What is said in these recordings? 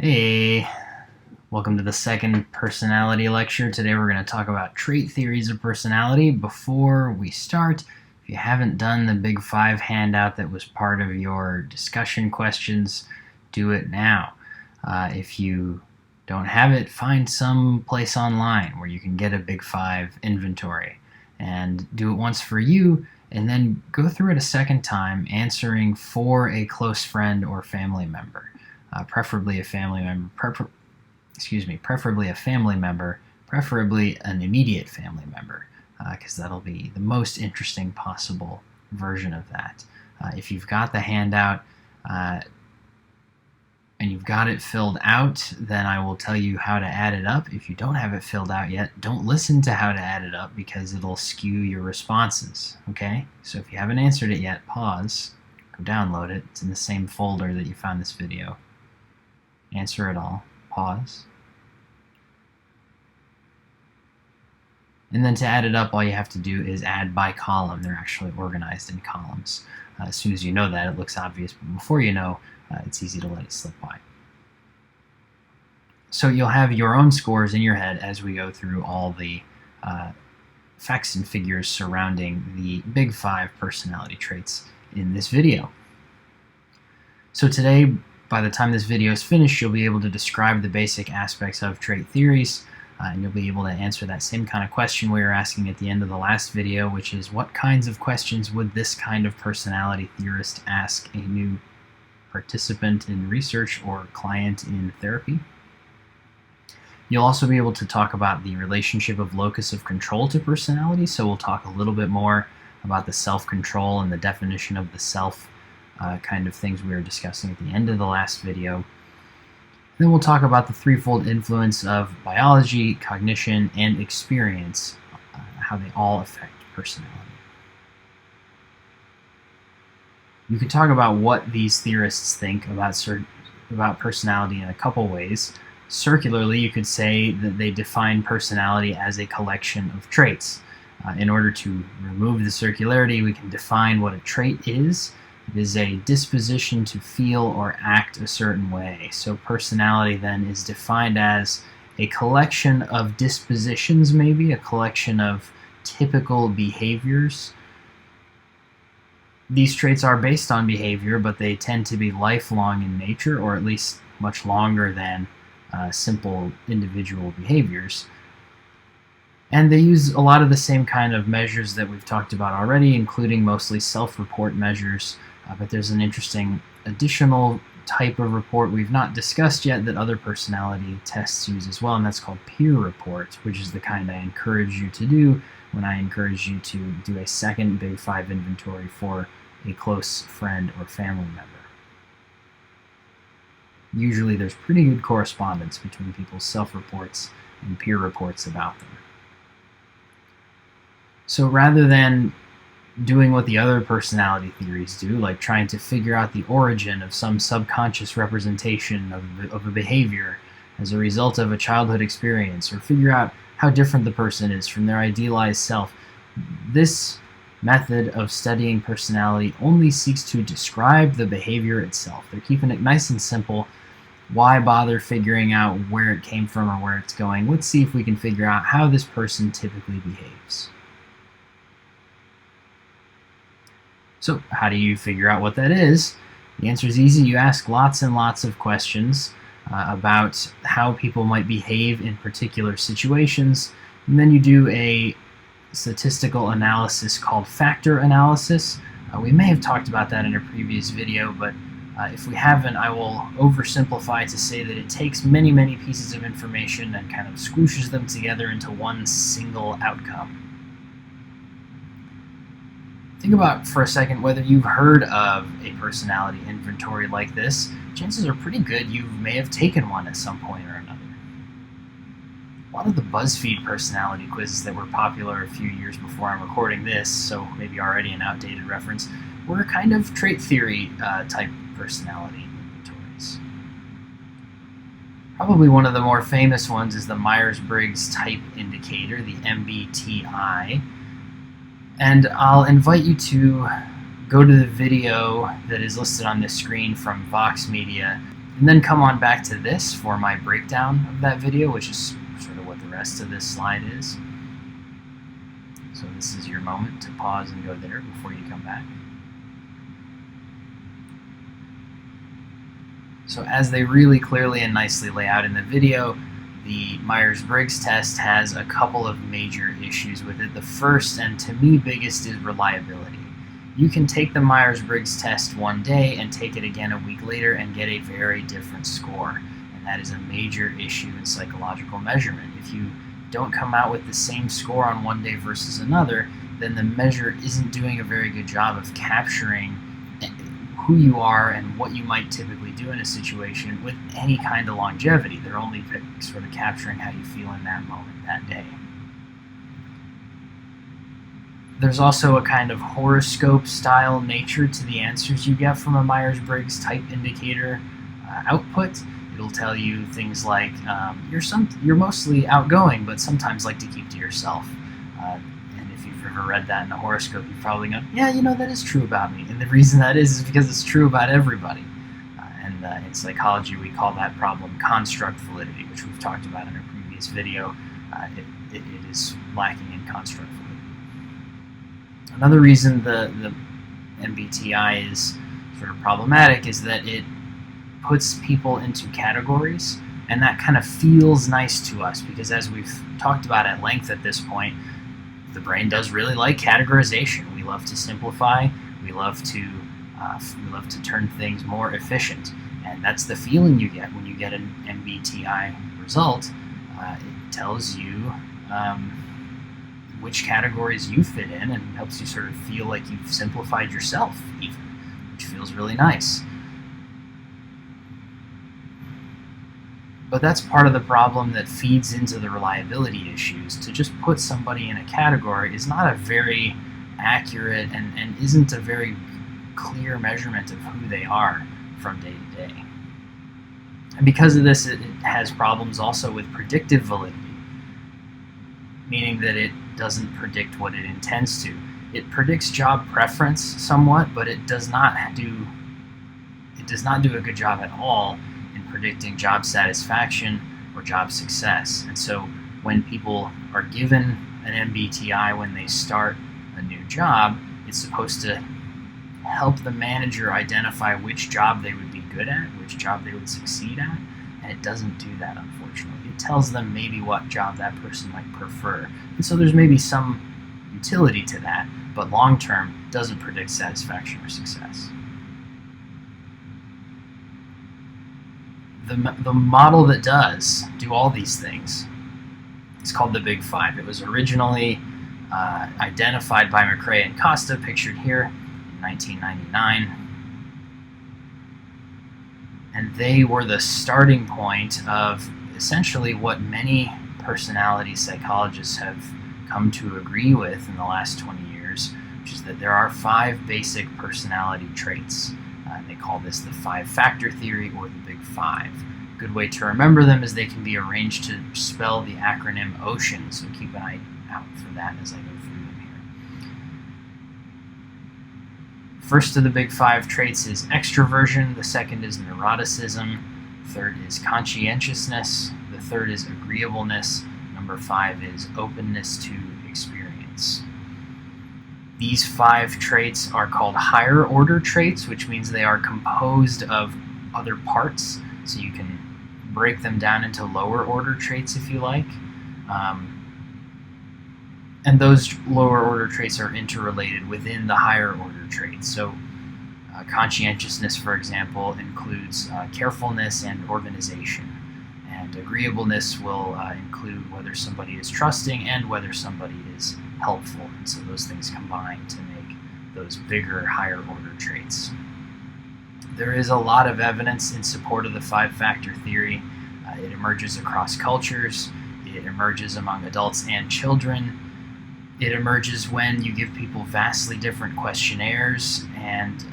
Hey, welcome to the second personality lecture. Today we're going to talk about trait theories of personality. Before we start, if you haven't done the Big Five handout that was part of your discussion questions, do it now. If you don't have it, find some place online where you can get a Big Five inventory and do it once for you, and then go through it a second time, answering for a close friend or family member. Preferably a family member, preferably a family member, preferably an immediate family member, because that'll be the most interesting possible version of that. If you've got the handout and you've got it filled out, then I will tell you how to add it up. If you don't have it filled out yet, don't listen to how to add it up because it'll skew your responses, okay? So if you haven't answered it yet, pause, go download it. It's in the same folder that you found this video. Answer it all, pause. And then to add it up, all you have to do is add by column. They're actually organized in columns. As soon as you know that, it looks obvious, but before you know, it's easy to let it slip by. So you'll have your own scores in your head as we go through all the facts and figures surrounding the Big Five personality traits in this video. So today, by the time this video is finished, you'll be able to describe the basic aspects of trait theories, and you'll be able to answer that same kind of question we were asking at the end of the last video, which is what kinds of questions would this kind of personality theorist ask a new participant in research or client in therapy? You'll also be able to talk about the relationship of locus of control to personality, so we'll talk a little bit more about the self-control and the definition of the self kind of things we were discussing at the end of the last video. And then we'll talk about the threefold influence of biology, cognition, and experience, how they all affect personality. You can talk about what these theorists think about personality in a couple ways. Circularly, you could say that they define personality as a collection of traits. In order to remove the circularity, we can define what a trait is. It is a disposition to feel or act a certain way. So personality then is defined as a collection of dispositions, maybe a collection of typical behaviors. These traits are based on behavior, but they tend to be lifelong in nature, or at least much longer than simple individual behaviors. And they use a lot of the same kind of measures that we've talked about already, including mostly self-report measures. But there's an interesting additional type of report we've not discussed yet that other personality tests use as well, and that's called peer reports, which is the kind I encourage you to do when I encourage you to do a second Big Five inventory for a close friend or family member. Usually there's pretty good correspondence between people's self-reports and peer reports about them. So rather than doing what the other personality theories do, like trying to figure out the origin of some subconscious representation of a behavior as a result of a childhood experience, or figure out how different the person is from their idealized self, this method of studying personality only seeks to describe the behavior itself. They're keeping it nice and simple. Why bother figuring out where it came from or where it's going? Let's see if we can figure out how this person typically behaves. So how do you figure out what that is? The answer is easy. You ask lots and lots of questions about how people might behave in particular situations, and then you do a statistical analysis called factor analysis. We may have talked about that in a previous video, but if we haven't, I will oversimplify to say that it takes many, many pieces of information and kind of squishes them together into one single outcome. Think about for a second whether you've heard of a personality inventory like this. Chances are pretty good you may have taken one at some point or another. A lot of the BuzzFeed personality quizzes that were popular a few years before I'm recording this, so maybe already an outdated reference, were kind of trait theory type personality inventories. Probably one of the more famous ones is the Myers-Briggs type indicator, the MBTI. And I'll invite you to go to the video that is listed on this screen from Vox Media And then come on back to this for my breakdown of that video, which is sort of what the rest of this slide is. So this is your moment to pause and go there before you come back. So as they really clearly and nicely lay out in the video, the Myers-Briggs test has a couple of major issues with it. The first, and to me biggest, is reliability. You can take the Myers-Briggs test one day and take it again a week later and get a very different score. And that is a major issue in psychological measurement. If you don't come out with the same score on one day versus another, then the measure isn't doing a very good job of capturing who you are and what you might typically do in a situation with any kind of longevity. They're only sort of capturing how you feel in that moment, that day. There's also a kind of horoscope-style nature to the answers you get from a Myers-Briggs type indicator output. It'll tell you things like you're mostly outgoing, but sometimes like to keep to yourself. And if you've ever read that in a horoscope, you've probably gone, yeah, that is true about me. And the reason that is because it's true about everybody. And in psychology, we call that problem construct validity, which we've talked about in a previous video. It is lacking in construct validity. Another reason the MBTI is sort of problematic is that it puts people into categories, and that kind of feels nice to us because, as we've talked about at length at this point, the brain does really like categorization. We love to simplify. We love to turn things more efficient, and that's the feeling you get when you get an MBTI result. It tells you which categories you fit in and helps you sort of feel like you've simplified yourself, even, which feels really nice. But that's part of the problem that feeds into the reliability issues. To just put somebody in a category is not a very accurate and isn't a very clear measurement of who they are from day to day. And because of this, it has problems also with predictive validity, meaning that it doesn't predict what it intends to. It predicts job preference somewhat, but it does not do a good job at all in predicting job satisfaction or job success. And so when people are given an MBTI when they start a new job, it's supposed to help the manager identify which job they would be good at, which job they would succeed at, and it doesn't do that, unfortunately. It tells them maybe what job that person might prefer. And so there's maybe some utility to that, but long-term doesn't predict satisfaction or success. The model that does do all these things is called the Big Five. It was originally identified by McCrae and Costa, pictured here, in 1999. And they were the starting point of essentially what many personality psychologists have come to agree with in the last 20 years, which is that there are 5 basic personality traits. They call this the 5-factor theory or the Big Five. A good way to remember them is they can be arranged to spell the acronym OCEAN, so keep an eye out for that as I go through them here. First of the Big Five traits is extroversion, the second is neuroticism, third is conscientiousness, the third is agreeableness, number 5 is openness to experience. These 5 traits are called higher order traits, which means they are composed of other parts, so you can break them down into lower order traits if you like. And those lower order traits are interrelated within the higher order traits. So conscientiousness, for example, includes carefulness and organization. And agreeableness will include whether somebody is trusting and whether somebody is helpful. And so those things combine to make those bigger, higher order traits. There is a lot of evidence in support of the 5-factor theory. It emerges across cultures. It emerges among adults and children. It emerges when you give people vastly different questionnaires, and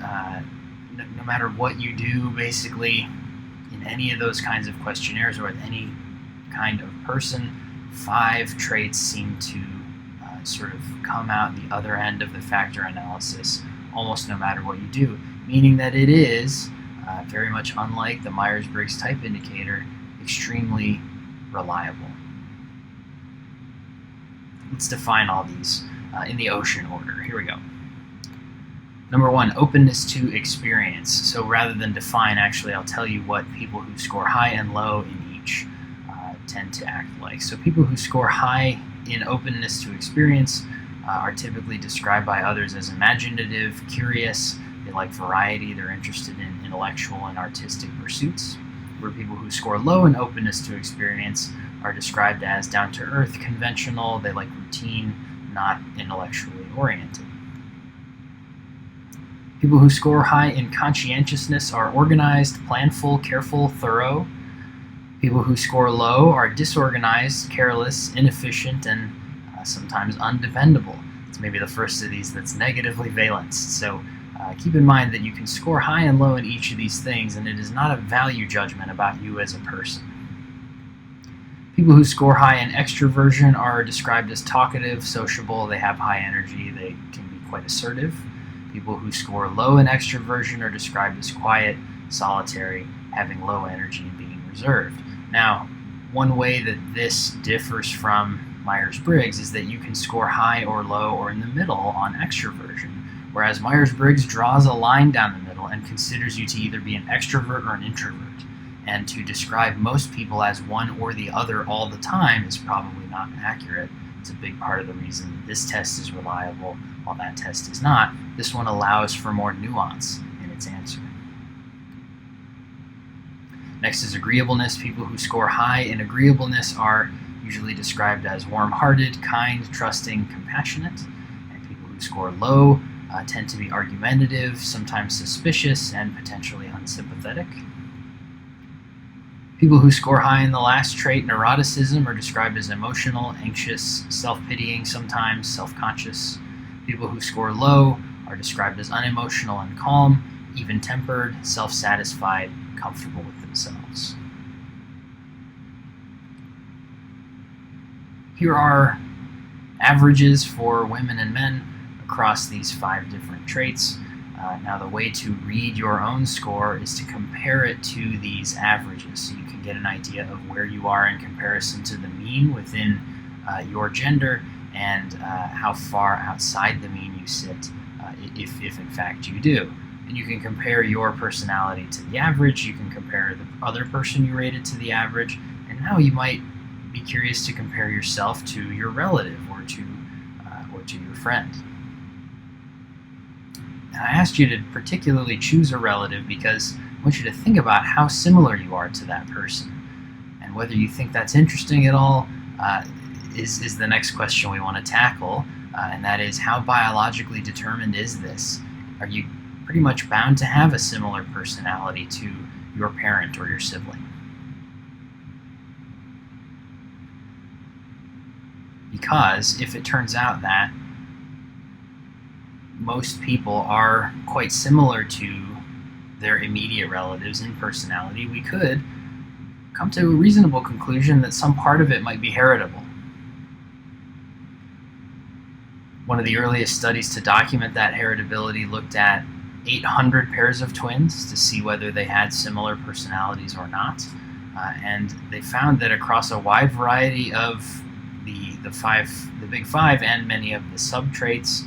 no matter what you do, basically, in any of those kinds of questionnaires or with any kind of person, 5 traits seem to sort of come out the other end of the factor analysis almost no matter what you do, meaning that it is very much unlike the Myers-Briggs type indicator, extremely reliable. Let's define all these in the ocean order. Here we go. Number 1, openness to experience. So rather than define, actually, I'll tell you what people who score high and low in each tend to act like. So people who score high in openness to experience are typically described by others as imaginative, curious. They like variety. They're interested in intellectual and artistic pursuits. Where people who score low in openness to experience are described as down-to-earth, conventional. They like routine, not intellectually oriented. People who score high in conscientiousness are organized, planful, careful, thorough. People who score low are disorganized, careless, inefficient, and sometimes undependable. It's maybe the first of these that's negatively valenced. So keep in mind that you can score high and low in each of these things, and it is not a value judgment about you as a person. People who score high in extroversion are described as talkative, sociable. They have high energy. They can be quite assertive. People who score low in extroversion are described as quiet, solitary, having low energy, and being reserved. Now, one way that this differs from Myers-Briggs is that you can score high or low or in the middle on extroversion, whereas Myers-Briggs draws a line down the middle and considers you to either be an extrovert or an introvert. And to describe most people as one or the other all the time is probably not accurate. It's a big part of the reason that this test is reliable while that test is not. This one allows for more nuance in its answer. Next is agreeableness. People who score high in agreeableness are usually described as warm-hearted, kind, trusting, compassionate. And people who score low tend to be argumentative, sometimes suspicious, and potentially unsympathetic. People who score high in the last trait, neuroticism, are described as emotional, anxious, self-pitying, sometimes self-conscious. People who score low are described as unemotional and calm, even-tempered, self-satisfied, comfortable with themselves. Here are averages for women and men across these 5 different traits. Now the way to read your own score is to compare it to these averages, so you can get an idea of where you are in comparison to the mean within your gender and how far outside the mean you sit, if in fact you do. And you can compare your personality to the average, you can compare the other person you rated to the average, and now you might be curious to compare yourself to your relative or to your friend. And I asked you to particularly choose a relative because I want you to think about how similar you are to that person. And whether you think that's interesting at all is the next question we want to tackle, and that is, how biologically determined is this? Are you pretty much bound to have a similar personality to your parent or your sibling? Because if it turns out that most people are quite similar to their immediate relatives in personality, we could come to a reasonable conclusion that some part of it might be heritable. One of the earliest studies to document that heritability looked at 800 pairs of twins to see whether they had similar personalities or not, and they found that across a wide variety of the big five and many of the subtraits,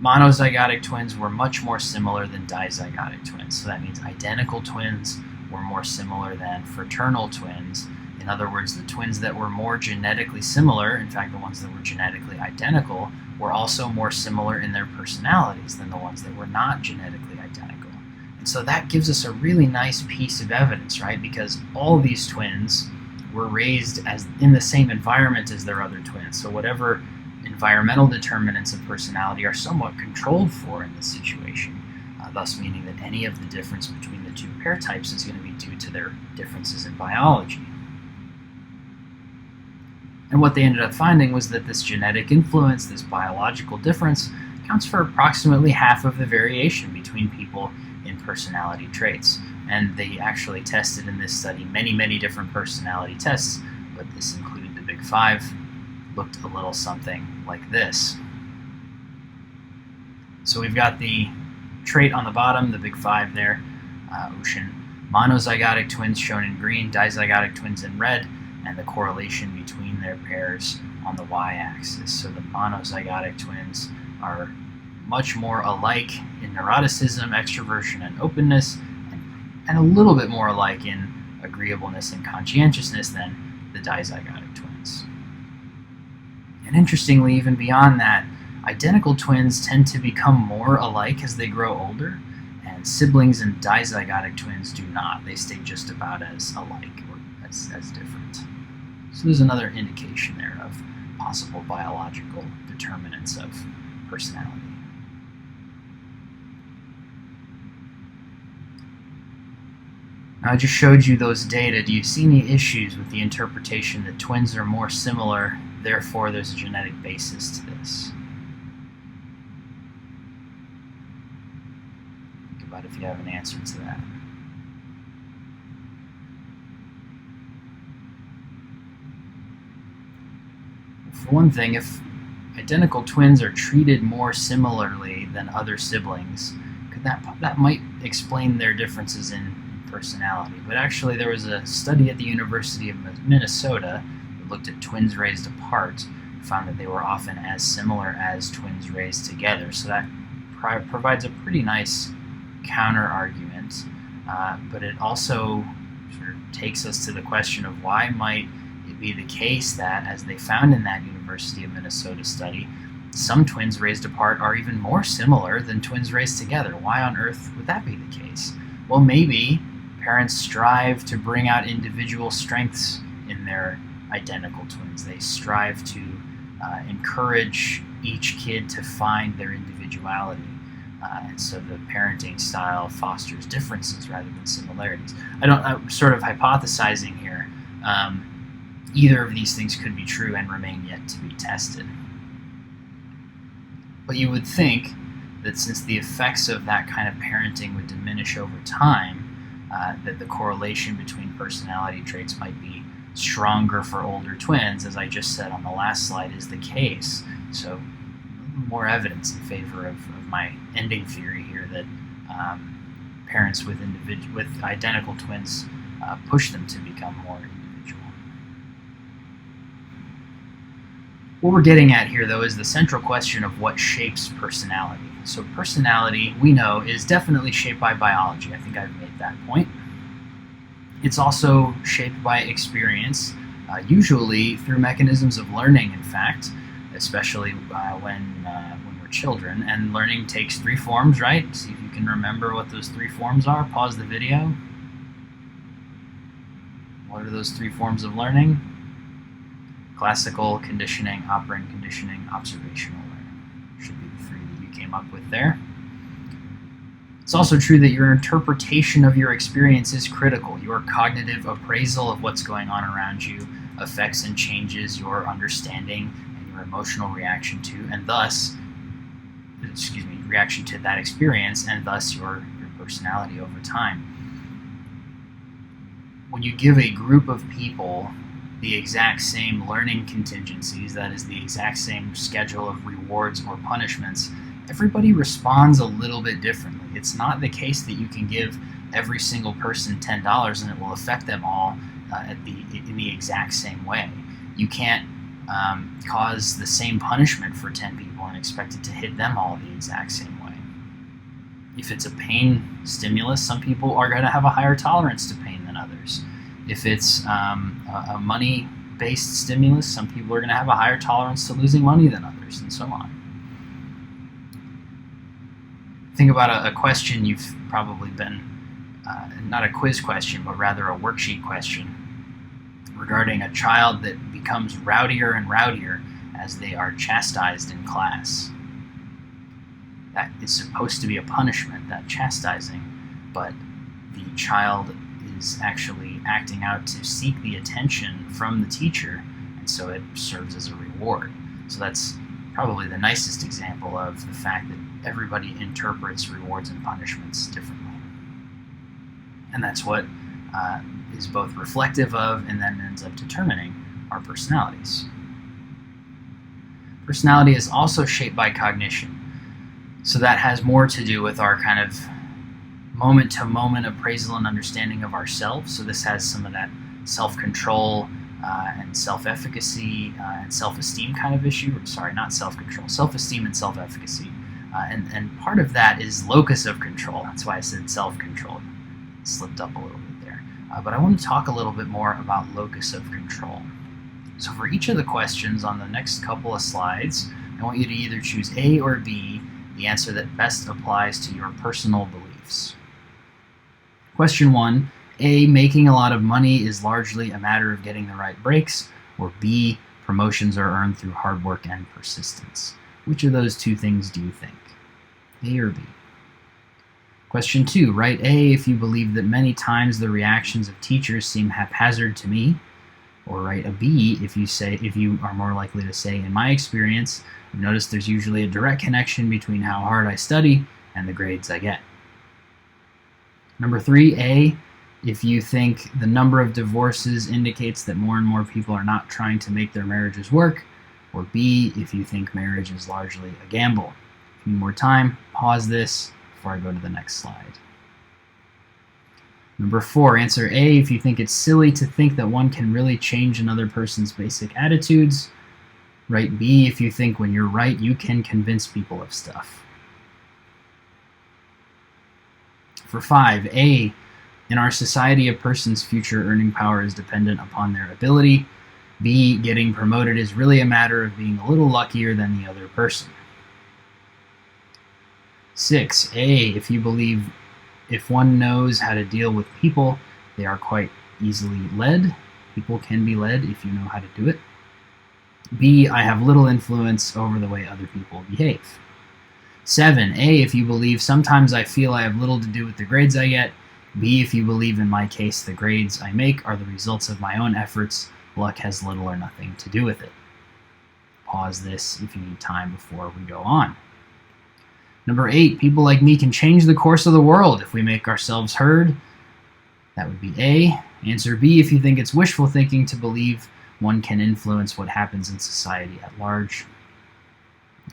monozygotic twins were much more similar than dizygotic twins. So that means identical twins were more similar than fraternal twins. In other words, the twins that were more genetically similar, in fact the ones that were genetically identical, were also more similar in their personalities than the ones that were not genetically identical. And so that gives us a really nice piece of evidence, right? Because all these twins were raised as in the same environment as their other twins. So whatever environmental determinants of personality are somewhat controlled for in this situation, thus meaning that any of the difference between the 2 pair types is going to be due to their differences in biology. And what they ended up finding was that this genetic influence, this biological difference, accounts for approximately half of the variation between people in personality traits. And they actually tested in this study many, many different personality tests, but this included the big 5, looked a little something like this. So we've got the trait on the bottom, the big 5 there, ocean. Monozygotic twins shown in green, dizygotic twins in red, and the correlation between their pairs on the y-axis. So the monozygotic twins are much more alike in neuroticism, extroversion, and openness, and a little bit more alike in agreeableness and conscientiousness than the dizygotic twins. And interestingly, even beyond that, identical twins tend to become more alike as they grow older, and siblings and dizygotic twins do not. They stay just about as alike or as different. So there's another indication there of possible biological determinants of personality. I just showed you those data. Do you see any issues with the interpretation that twins are more similar, therefore there's a genetic basis to this? Think about if you have an answer to that. For one thing, if identical twins are treated more similarly than other siblings, that might explain their differences in personality. But actually there was a study at the University of Minnesota that looked at twins raised apart, found that they were often as similar as twins raised together. So that provides a pretty nice counter argument, but it also sort of takes us to the question of why might it be the case that, as they found in that University of Minnesota study, some twins raised apart are even more similar than twins raised together. Why on earth would that be the case? Well, maybe parents strive to bring out individual strengths in their identical twins. They strive to encourage each kid to find their individuality. And so the parenting style fosters differences rather than similarities. I'm sort of hypothesizing here. Either of these things could be true and remain yet to be tested. But you would think that since the effects of that kind of parenting would diminish over time, that the correlation between personality traits might be stronger for older twins, as I just said on the last slide, is the case. So more evidence in favor of my ending theory here that parents with identical twins push them to become more individual. What we're getting at here, though, is the central question of what shapes personality. So personality, we know, is definitely shaped by biology. I think I've made that point. It's also shaped by experience, usually through mechanisms of learning, in fact, especially when we're children. And learning takes three forms, right? See if you can remember what those three forms are. Pause the video. What are those three forms of learning? Classical conditioning, operant conditioning, observational learning. Should be the three that you came up with there. It's also true that your interpretation of your experience is critical. Your cognitive appraisal of what's going on around you affects and changes your understanding and your emotional reaction to, and thus, reaction to that experience, and thus your personality over time. When you give a group of people the exact same learning contingencies, that is, the exact same schedule of rewards or punishments, everybody responds a little bit differently. It's not the case that you can give every single person $10 and it will affect them all in the exact same way. You can't cause the same punishment for 10 people and expect it to hit them all the exact same way. If it's a pain stimulus, some people are going to have a higher tolerance to pain than others. If it's a money-based stimulus, some people are going to have a higher tolerance to losing money than others, and so on. Think about a question you've probably been, not a quiz question, but rather a worksheet question regarding a child that becomes rowdier and rowdier as they are chastised in class. That is supposed to be a punishment, that chastising, but the child is actually acting out to seek the attention from the teacher, and so it serves as a reward. So that's probably the nicest example of the fact that everybody interprets rewards and punishments differently. And that's what is both reflective of and then ends up determining our personalities. Personality is also shaped by cognition. So that has more to do with our kind of moment-to-moment appraisal and understanding of ourselves. So this has some of that self-control and self-efficacy and self-esteem kind of issue. Sorry, not self-control, self-esteem and self-efficacy. And part of that is locus of control. That's why I said self-control. Slipped up a little bit there. But I want to talk a little bit more about locus of control. So for each of the questions on the next couple of slides, I want you to either choose A or B, the answer that best applies to your personal beliefs. Question 1, A, making a lot of money is largely a matter of getting the right breaks, or B, promotions are earned through hard work and persistence. Which of those two things do you think? A or B? Question 2, write A if you believe that many times the reactions of teachers seem haphazard to me, or write a B if you are more likely to say, in my experience, I've noticed there's usually a direct connection between how hard I study and the grades I get. Number 3, A, if you think the number of divorces indicates that more and more people are not trying to make their marriages work, or B, if you think marriage is largely a gamble. If you need more time, pause this before I go to the next slide. Number 4, answer A if you think it's silly to think that one can really change another person's basic attitudes. Write B if you think when you're right, you can convince people of stuff. For 5, A, in our society, a person's future earning power is dependent upon their ability. B, getting promoted is really a matter of being a little luckier than the other person. 6, A, if you believe if one knows how to deal with people, they are quite easily led. People can be led if you know how to do it. B, I have little influence over the way other people behave. 7, A, if you believe sometimes I feel I have little to do with the grades I get. B, if you believe in my case the grades I make are the results of my own efforts, luck has little or nothing to do with it. Pause this if you need time before we go on. Number 8, people like me can change the course of the world if we make ourselves heard. That would be A. Answer B if you think it's wishful thinking to believe one can influence what happens in society at large.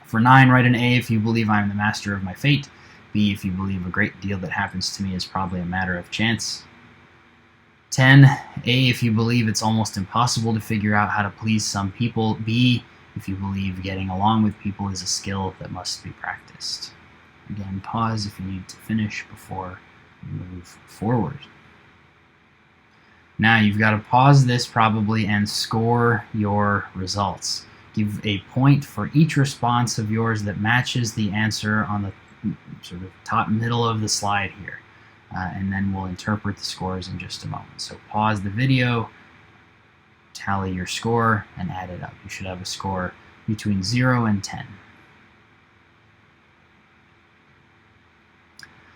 For 9, write an A if you believe I am the master of my fate. B if you believe a great deal that happens to me is probably a matter of chance. 10, A if you believe it's almost impossible to figure out how to please some people. B if you believe getting along with people is a skill that must be practiced. Again, pause if you need to finish before you move forward. Now you've got to pause this probably and score your results. Give a point for each response of yours that matches the answer on the sort of top middle of the slide here. And then we'll interpret the scores in just a moment. So pause the video, tally your score, and add it up. You should have a score between 0 and 10.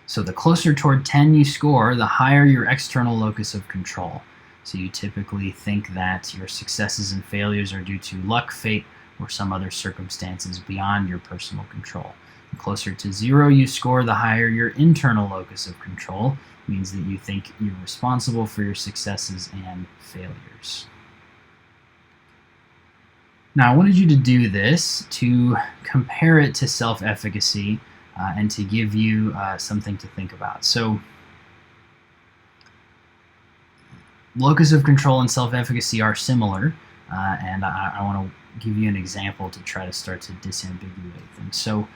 So the closer toward 10 you score, the higher your external locus of control. So you typically think that your successes and failures are due to luck, fate, or some other circumstances beyond your personal control. The closer to 0 you score, the higher your internal locus of control. It means that you think you're responsible for your successes and failures. Now I wanted you to do this to compare it to self-efficacy and to give you something to think about. So locus of control and self-efficacy are similar, and I want to give you an example to try to start to disambiguate them. So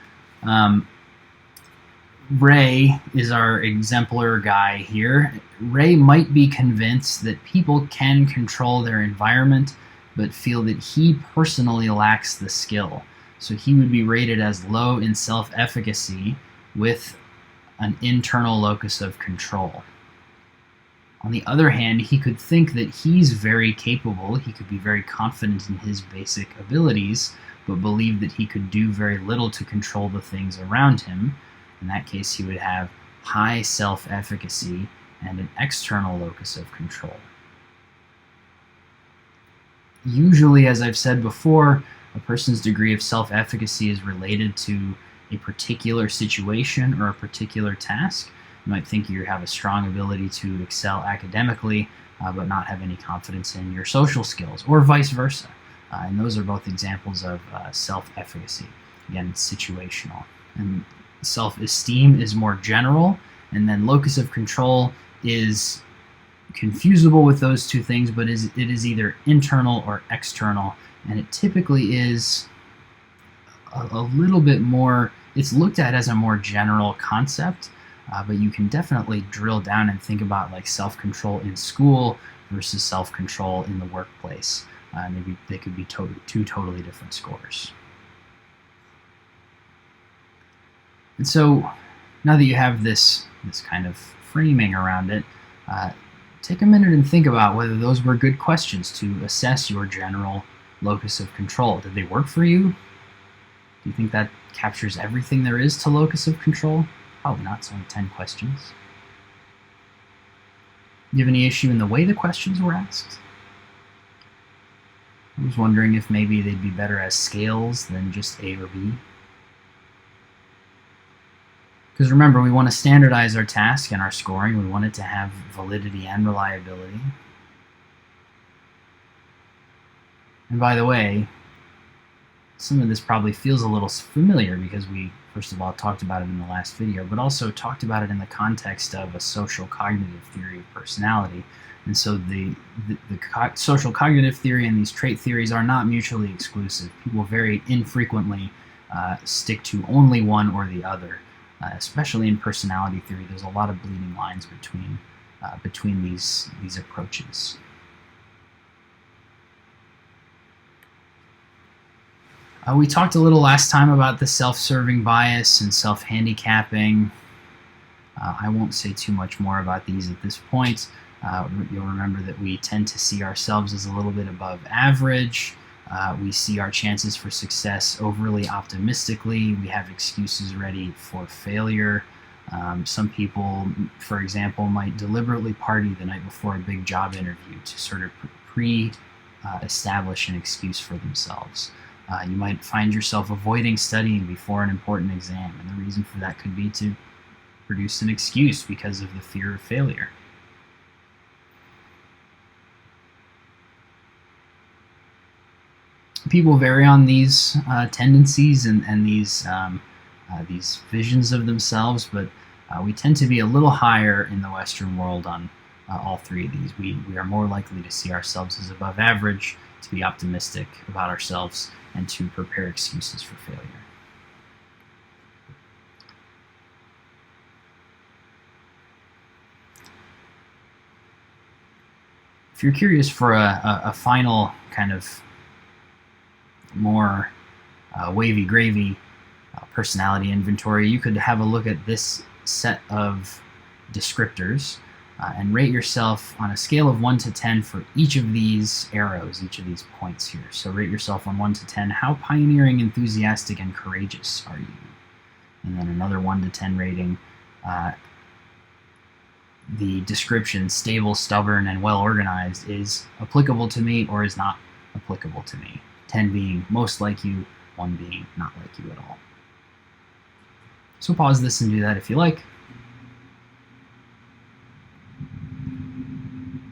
Ray is our exemplar guy here. Ray might be convinced that people can control their environment, but feel that he personally lacks the skill. So he would be rated as low in self-efficacy with an internal locus of control. On the other hand, he could think that he's very capable, he could be very confident in his basic abilities, but believe that he could do very little to control the things around him. In that case, he would have high self-efficacy and an external locus of control. Usually, as I've said before, a person's degree of self-efficacy is related to a particular situation or a particular task. You might think you have a strong ability to excel academically, but not have any confidence in your social skills, or vice versa. And those are both examples of self-efficacy. Again, it's situational. And self-esteem is more general, And then locus of control is confusable with those two things, but it is either internal or external, and it typically is a little bit more, it's looked at as a more general concept, but you can definitely drill down and think about like self-control in school versus self-control in the workplace. Maybe they could be two totally different scores. And so now that you have this kind of framing around it, take a minute and think about whether those were good questions to assess your general locus of control. Did they work for you? Do you think that captures everything there is to locus of control? Probably not. It's only 10 questions. Do you have any issue in the way the questions were asked? I was wondering if maybe they'd be better as scales than just A or B. Because remember, we want to standardize our task and our scoring. We want it to have validity and reliability. And by the way, some of this probably feels a little familiar because we, first of all, talked about it in the last video, but also talked about it in the context of a social cognitive theory of personality. And so the social cognitive theory and these trait theories are not mutually exclusive. People very infrequently stick to only one or the other. Especially in personality theory, there's a lot of bleeding lines between these approaches. We talked a little last time about the self-serving bias and self-handicapping. I won't say too much more about these at this point. You'll remember that we tend to see ourselves as a little bit above average. We see our chances for success overly optimistically. We have excuses ready for failure. Some people, for example, might deliberately party the night before a big job interview to sort of establish an excuse for themselves. You might find yourself avoiding studying before an important exam, and the reason for that could be to produce an excuse because of the fear of failure. People vary on these tendencies and these visions of themselves, but we tend to be a little higher in the Western world on all three of these. We are more likely to see ourselves as above average, to be optimistic about ourselves, and to prepare excuses for failure. If you're curious for a final kind of more wavy gravy personality inventory, you could have a look at this set of descriptors and rate yourself on a scale of 1 to 10 for each of these arrows, each of these points here. So rate yourself on 1 to 10. How pioneering, enthusiastic, and courageous are you? And then another 1 to 10 rating. The description, stable, stubborn, and well-organized, is applicable to me or is not applicable to me. 10 being most like you, 1 being not like you at all. So pause this and do that if you like.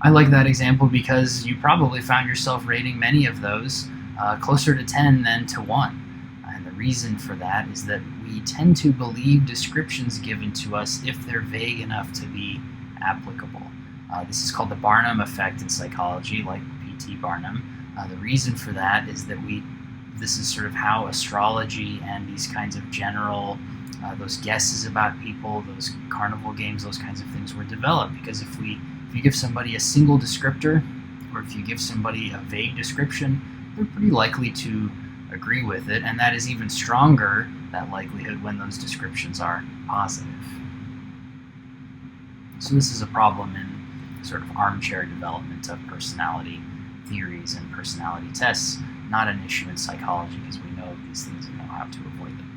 I like that example because you probably found yourself rating many of those closer to 10 than to 1. And the reason for that is that we tend to believe descriptions given to us if they're vague enough to be applicable. This is called the Barnum effect in psychology, like P.T. Barnum. The reason for that is that this is sort of how astrology and these kinds of general, those guesses about people, those carnival games, those kinds of things were developed. Because if you give somebody a single descriptor, or if you give somebody a vague description, they're pretty likely to agree with it, and that is even stronger, that likelihood, when those descriptions are positive. So this is a problem in sort of armchair development of personality theories and personality tests, not an issue in psychology because we know these things and know how to avoid them.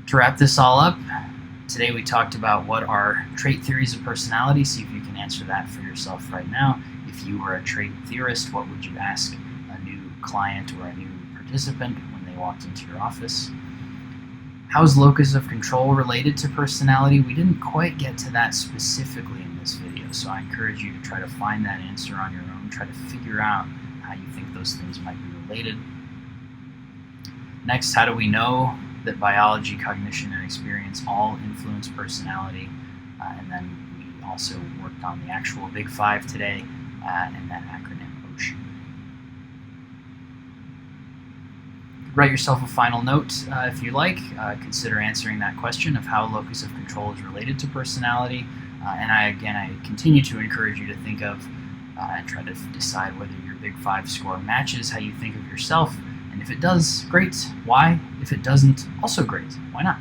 To wrap this all up, today we talked about what are trait theories of personality. See if you can answer that for yourself right now. If you were a trait theorist, what would you ask a new client or a new participant when they walked into your office? How's locus of control related to personality? We didn't quite get to that specifically in this video, so I encourage you to try to find that answer on your own. Try to figure out how you think those things might be related. Next, how do we know that biology, cognition, and experience all influence personality. And then we also worked on the actual Big Five today and that acronym OCEAN. Write yourself a final note if you like. Consider answering that question of how locus of control is related to personality. And I continue to encourage you to think of and try to decide whether your Big Five score matches how you think of yourself. And if it does, great. Why? If it doesn't, also great. Why not?